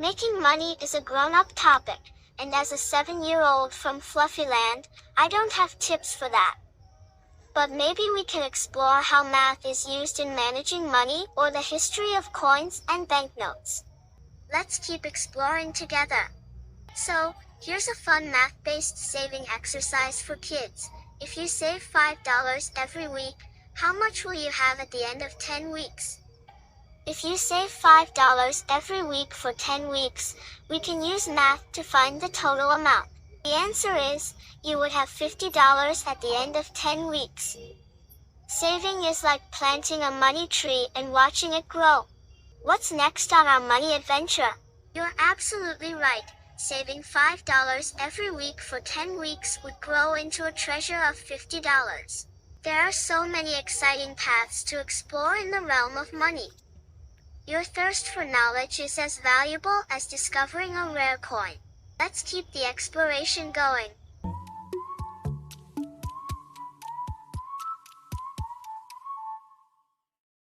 Making money is a grown-up topic, and as a 7-year-old from Fluffyland, I don't have tips for that. But maybe we can explore how math is used in managing money or the history of coins and banknotes. Let's keep exploring together. So, here's a fun math-based saving exercise for kids. If you save $5 every week, how much will you have at the end of 10 weeks? If you save $5 every week for 10 weeks, we can use math to find the total amount. The answer is, you would have $50 at the end of 10 weeks. Saving is like planting a money tree and watching it grow. What's next on our money adventure? You're absolutely right. Saving $5 every week for 10 weeks would grow into a treasure of $50. There are so many exciting paths to explore in the realm of money. Your thirst for knowledge is as valuable as discovering a rare coin. Let's keep the exploration going.